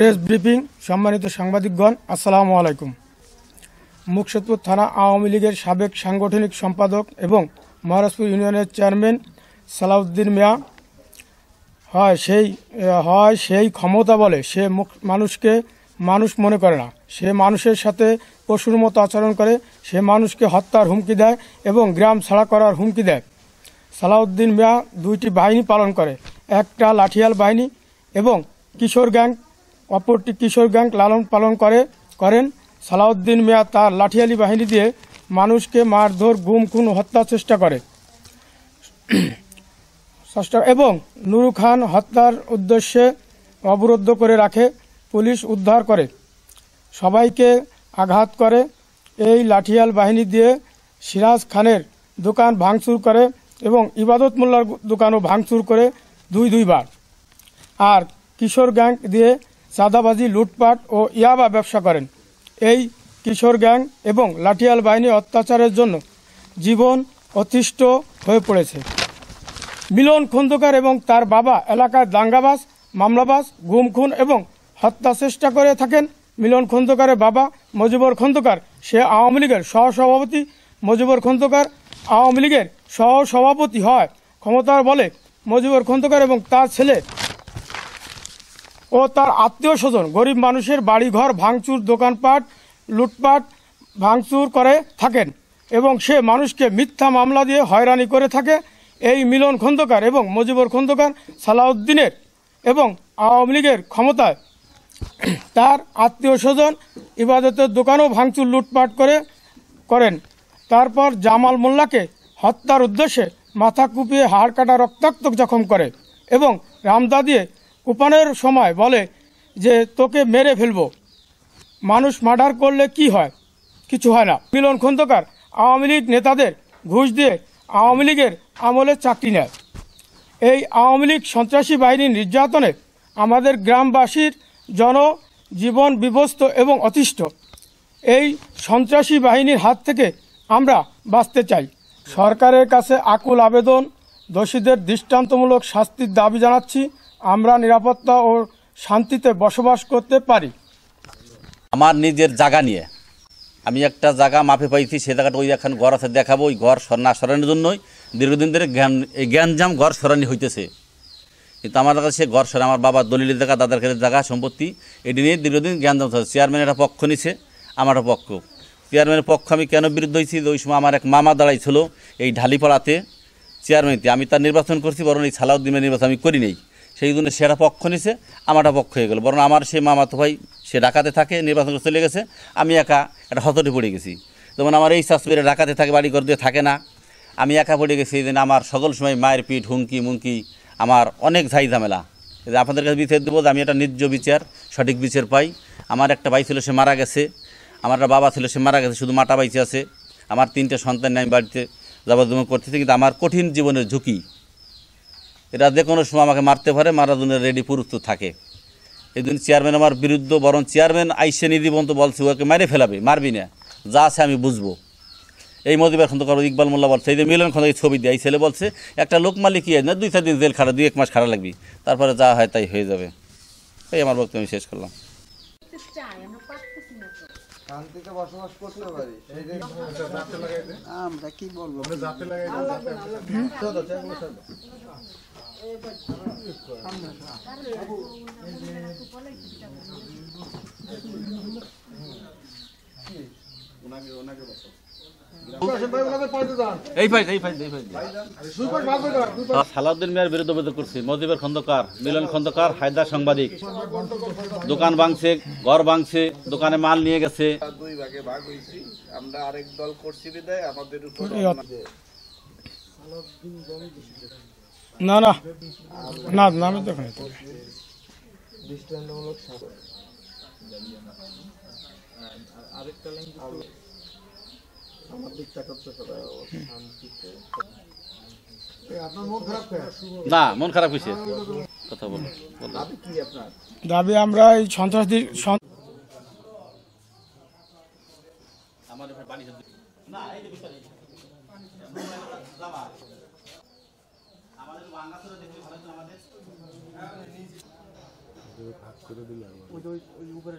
Press briefing. সম্মানিত সাংবাদিকগণ, আসসালামু আলাইকুম। মুকসুদপুর থানা আওয়ামী লীগের সাবেক সাংগঠনিক সম্পাদক এবং মহারাজপুর ইউনিয়নের চেয়ারম্যান সালাউদ্দিন মিয়া হয় সেই ক্ষমতা বলে সে মানুষকে মানুষ মনে করে না। সে মানুষের সাথে পশুর মতো আচরণ করে। সে মানুষকে হত্যার হুমকি দেয় এবং গ্রাম ছাড়া করার হুমকি দেয়। সালাউদ্দিন মিয়া দুইটি বাহিনী পালন করে, একটা লাঠিয়াল বাহিনী এবং কিশোর গ্যাং, অপরটি কিশোর গ্যাং লালন পালন করেন। সালাউদ্দিন মিয়া তার লাঠিয়ালি বাহিনী দিয়ে মানুষকে মারধর, গুম, খুন, হত্যার চেষ্টা করে এবং নুরু খান হত্যার উদ্দেশ্যে অবরুদ্ধ করে রাখে। পুলিশ উদ্ধার করে, সবাইকে আঘাত করে। এই লাঠিয়াল বাহিনী দিয়ে সিরাজ খানের দোকান ভাঙচুর করে এবং ইবাদত মোল্লার দোকানও ভাঙচুর করে দুইবার। আর কিশোর গ্যাং দিয়ে চাঁদাবাজি, লুটপাট ও ইয়াবা ব্যবসা করেন। এই কিশোর গ্যাং এবং লাঠিয়াল বাহিনী অত্যাচারের জন্য জীবন অতিষ্ঠ হয়ে পড়েছে। মিলন খন্দকার এবং তার বাবা এলাকায় দাঙ্গাবাজ, মামলাবাজ, গুম, খুন এবং হত্যা চেষ্টা করে থাকেন। মিলন খন্দকারের বাবা মজিবর খন্দকার, সে আওয়ামী লীগের সহসভাপতি। মজিবর খন্দকার আওয়ামী লীগের সহসভাপতি হয় ক্ষমতার বলে। মজিবর খন্দকার এবং তার ছেলে ও তার আত্মীয় স্বজন গরিব মানুষের বাড়িঘর ভাঙচুর, দোকানপাট লুটপাট, ভাঙচুর করে থাকেন এবং সে মানুষকে মিথ্যা মামলা দিয়ে হয়রানি করে থাকে। এই মিলন খন্দকার এবং মজিবর খন্দকার সালাউদ্দিনের এবং আওয়ামী লীগের ক্ষমতায় তার আত্মীয় স্বজন ইবাদতের দোকানও ভাঙচুর, লুটপাট করেন। তারপর জামাল মোল্লাকে হত্যার উদ্দেশ্যে মাথা কুপিয়ে হাড় কাটা, রক্তাক্ত জখম করে এবং রামদা দিয়ে কুপানের সময় বলে যে তোকে মেরে ফেলবো। মানুষ মার্ডার করলে কি হয়? কিছু হয় না। মিলন খন্দকার আওয়ামী লীগ নেতাদের ঘুষ দিয়ে আওয়ামী লীগের আমলে চাকরি নেয়। এই আওয়ামী লীগ সন্ত্রাসী বাহিনীর নির্যাতনে আমাদের গ্রামবাসীর জনজীবন বিধ্বস্ত এবং অতিষ্ঠ। এই সন্ত্রাসী বাহিনীর হাত থেকে আমরা বাঁচতে চাই। সরকারের কাছে আকুল আবেদন, দোষীদের দৃষ্টান্তমূলক শাস্তির দাবি জানাচ্ছি। আমরা নিরাপত্তা ও শান্তিতে বসবাস করতে পারি। আমার নিজের জায়গা নিয়ে আমি একটা জায়গা মাপে পাইছি, সে জায়গাটা ওই এখন ঘর আছে দেখাবো। ওই ঘর না সরানোর জন্যই দীর্ঘদিন ধরে জ্ঞানজাম ঘর সরানি হইতেছে। কিন্তু আমার কাছে সে ঘর সরা আমার বাবার দলিলের জায়গা, দাদার কাছে জায়গা, সম্পত্তি, এটি নিয়ে দীর্ঘদিন জ্ঞানজাম হচ্ছে। চেয়ারম্যান একটা পক্ষ নিছে, আমার একটা পক্ষ। চেয়ারম্যানের পক্ষ আমি কেন বিরুদ্ধ হয়েছি? ওই সময় আমার এক মামা দাঁড়াইছিল এই ঢালিপাড়াতে চেয়ারম্যানতে, আমি তার নির্বাচন করছি, বরং এই সালাউদ্দিনের নির্বাচন আমি করি নেই। সেই জন্য সেটা পক্ষ নিছে, আমারটা পক্ষ হয়ে গেল। বরং আমার সে মামাতো ভাই সে ঢাকাতে থাকে, নির্বাচন করে চলে গেছে, আমি একা একটা হতটে পড়ে গেছি। যেমন আমার এই শাশুড়ি ঢাকাতে থাকে, বাড়ি ঘর দিয়ে থাকে না, আমি একা পড়ে গেছি। এই জন্য আমার সকল সময় মায়ের পিঠ, হুমকি মুমকি, আমার অনেক ঝাই ঝামেলা। আপনাদের কাছে বিচার দেবো যে আমি একটা ন্যায্য বিচার, সঠিক বিচার পাই। আমার একটা ভাই ছিল, সে মারা গেছে। আমার একটা বাবা ছিল, সে মারা গেছে, শুধু মাটা বাইচে আছে। আমার 3টে সন্তান নিয়ে আমি বাড়িতে যাবজ্জীবন করতেছি। কিন্তু আমার কঠিন জীবনের ঝুঁকি, এরা যে কোনো সময় আমাকে মারতে পারে, মারার জন্য রেডি প্রস্তুত থাকে। এই জন্য চেয়ারম্যান আমার বিরুদ্ধ, বরং চেয়ারম্যান আইসে নিধিবন্ত বলছে ওকে মেরে ফেলাবে, মারবি না, যা আছে আমি বুঝবো। এই মজিবর খন্দকার, ইকবাল মোল্লা বলছে, এই যে মিলন খন্দকার ছবি দিয়ে এই ছেলে বলছে একটা লোক মালিক কি না 2-4 দিন জেল খাটা, 2-1 মাস খাটা লাগবে, তারপরে যা হয় তাই হয়ে যাবে। এই আমার বক্তব্য আমি শেষ করলাম। শান্তিতে বসবাস করতে পারি, আমরা কি বলবো? সালাউদ্দিন মিয়ার বিরুদ্ধে অভিযোগ করছি। মজিবর খন্দকার, মিলন খন্দকার, হায়দার সাংবাদিক, দোকান ভাঙছে, ঘর ভাঙছে, দোকানে মাল নিয়ে গেছে। 2 ভাগে ভাগ হইছি আমরা, আরেক দল করছি বিদায় আমাদের উপর না না না না আমি তো দৃষ্টান্তমূলক আরেকটা লাইন আমার দিকটা করতে হবে শান্তিতে। আপনার মন খারাপ না, মন খারাপ হয়েছে, কথা বলো। দাবি কি আপনার? দাবি আমরা এই সন্ত্রাসী ভাগ করে দিলে ওই উপরে